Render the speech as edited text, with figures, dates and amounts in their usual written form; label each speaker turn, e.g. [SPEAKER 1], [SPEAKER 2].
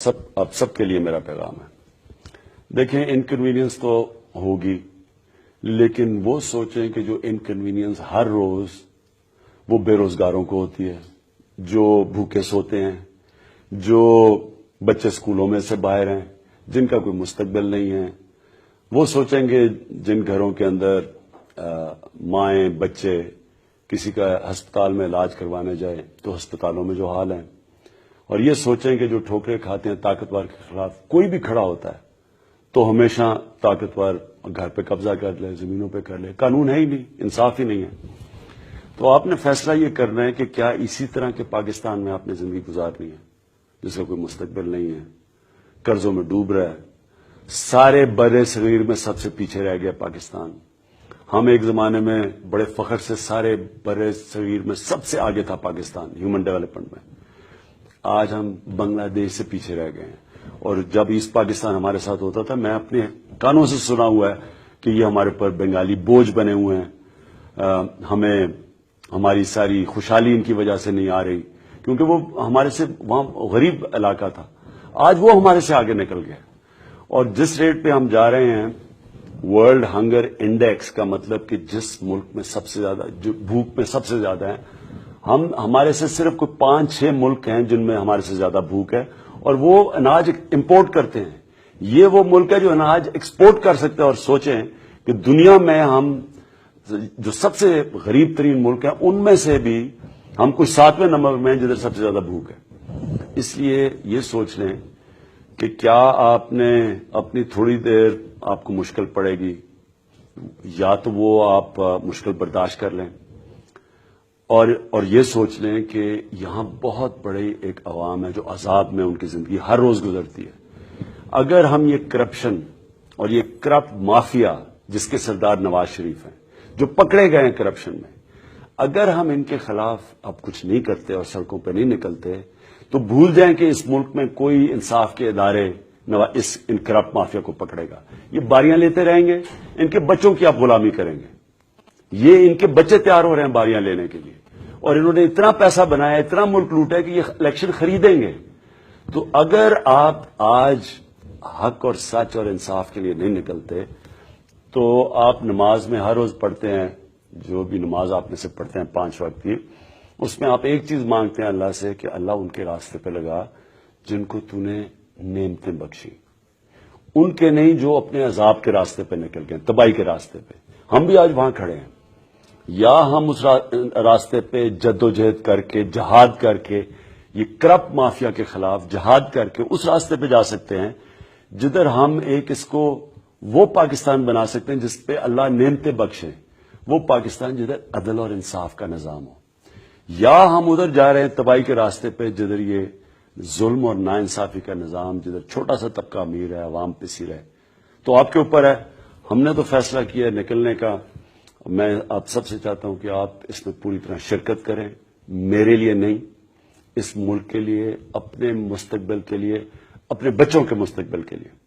[SPEAKER 1] آپ سب کے لیے میرا پیغام ہے. دیکھیں انکنوینئنس تو ہوگی، لیکن وہ سوچیں کہ جو انکنوینئنس ہر روز وہ بے روزگاروں کو ہوتی ہے، جو بھوکے سوتے ہیں، جو بچے اسکولوں میں سے باہر ہیں، جن کا کوئی مستقبل نہیں ہے، وہ سوچیں گے جن گھروں کے اندر مائیں بچے کسی کا ہسپتال میں علاج کروانے جائیں تو ہسپتالوں میں جو حال ہیں، اور یہ سوچیں کہ جو ٹھوکریں کھاتے ہیں طاقتور کے خلاف کوئی بھی کھڑا ہوتا ہے تو ہمیشہ طاقتور گھر پہ قبضہ کر لے، زمینوں پہ کر لے. قانون ہے ہی نہیں، انصاف ہی نہیں ہے. تو آپ نے فیصلہ یہ کرنا ہے کہ کیا اسی طرح کے پاکستان میں آپ نے زندگی گزارنی ہے جس کا کوئی مستقبل نہیں ہے، قرضوں میں ڈوب رہا ہے. سارے بر صغیر میں سب سے پیچھے رہ گیا پاکستان. ہم ایک زمانے میں بڑے فخر سے سارے بر صغیر میں سب سے آگے تھا پاکستان ہیومن ڈیولپمنٹ میں. آج ہم بنگلہ دیش سے پیچھے رہ گئے ہیں. اور جب ایسٹ پاکستان ہمارے ساتھ ہوتا تھا، میں اپنے کانوں سے سنا ہوا ہے کہ یہ ہمارے پر بنگالی بوجھ بنے ہوئے ہیں، ہمیں ہماری ساری خوشحالی ان کی وجہ سے نہیں آ رہی، کیونکہ وہ ہمارے سے وہاں غریب علاقہ تھا. آج وہ ہمارے سے آگے نکل گئے. اور جس ریٹ پہ ہم جا رہے ہیں، ورلڈ ہنگر انڈیکس کا مطلب کہ جس ملک میں سب سے زیادہ، جو بھوک میں سب سے زیادہ ہیں، ہمارے سے صرف کوئی 5-6 ملک ہیں جن میں ہمارے سے زیادہ بھوک ہے، اور وہ اناج امپورٹ کرتے ہیں. یہ وہ ملک ہے جو اناج ایکسپورٹ کر سکتے ہیں. اور سوچیں کہ دنیا میں ہم جو سب سے غریب ترین ملک ہیں ان میں سے بھی ہم کوئی 7ویں نمبر میں ہیں جدھر سب سے زیادہ بھوک ہے. اس لیے یہ سوچ لیں کہ کیا آپ نے اپنی تھوڑی دیر آپ کو مشکل پڑے گی، یا تو وہ آپ مشکل برداشت کر لیں، اور یہ سوچ لیں کہ یہاں بہت بڑی ایک عوام ہے جو عذاب میں ان کی زندگی ہر روز گزرتی ہے. اگر ہم یہ کرپشن اور یہ کرپٹ مافیا جس کے سردار نواز شریف ہیں، جو پکڑے گئے ہیں کرپشن میں، اگر ہم ان کے خلاف اب کچھ نہیں کرتے اور سڑکوں پہ نہیں نکلتے تو بھول جائیں کہ اس ملک میں کوئی انصاف کے ادارے ان کرپٹ مافیا کو پکڑے گا. یہ باریاں لیتے رہیں گے، ان کے بچوں کی آپ غلامی کریں گے. یہ ان کے بچے تیار ہو رہے ہیں باریاں لینے کے لیے، اور انہوں نے اتنا پیسہ بنایا، اتنا ملک لوٹا ہے کہ یہ الیکشن خریدیں گے. تو اگر آپ آج حق اور سچ اور انصاف کے لیے نہیں نکلتے تو آپ نماز میں ہر روز پڑھتے ہیں، جو بھی نماز آپ میں سے پڑھتے ہیں 5 وقت کی، اس میں آپ ایک چیز مانگتے ہیں اللہ سے کہ اللہ ان کے راستے پہ لگا جن کو تو نے نعمتیں بخشی، ان کے نہیں جو اپنے عذاب کے راستے پہ نکل گئے، تباہی کے راستے پہ. ہم بھی آج وہاں کھڑے ہیں. یا ہم اس راستے پہ جد و جہد کر کے، جہاد کر کے، یہ کرپٹ مافیا کے خلاف جہاد کر کے اس راستے پہ جا سکتے ہیں جدھر ہم اس کو وہ پاکستان بنا سکتے ہیں جس پہ اللہ نعمتیں بخشے، وہ پاکستان جدھر عدل اور انصاف کا نظام ہو. یا ہم ادھر جا رہے ہیں تباہی کے راستے پہ جدھر یہ ظلم اور ناانصافی کا نظام، جدھر چھوٹا سا طبقہ امیر ہے، عوام پسی رہے. تو آپ کے اوپر ہے. ہم نے تو فیصلہ کیا ہے نکلنے کا. میں آپ سب سے چاہتا ہوں کہ آپ اس میں پوری طرح شرکت کریں، میرے لیے نہیں، اس ملک کے لیے، اپنے مستقبل کے لیے، اپنے بچوں کے مستقبل کے لیے.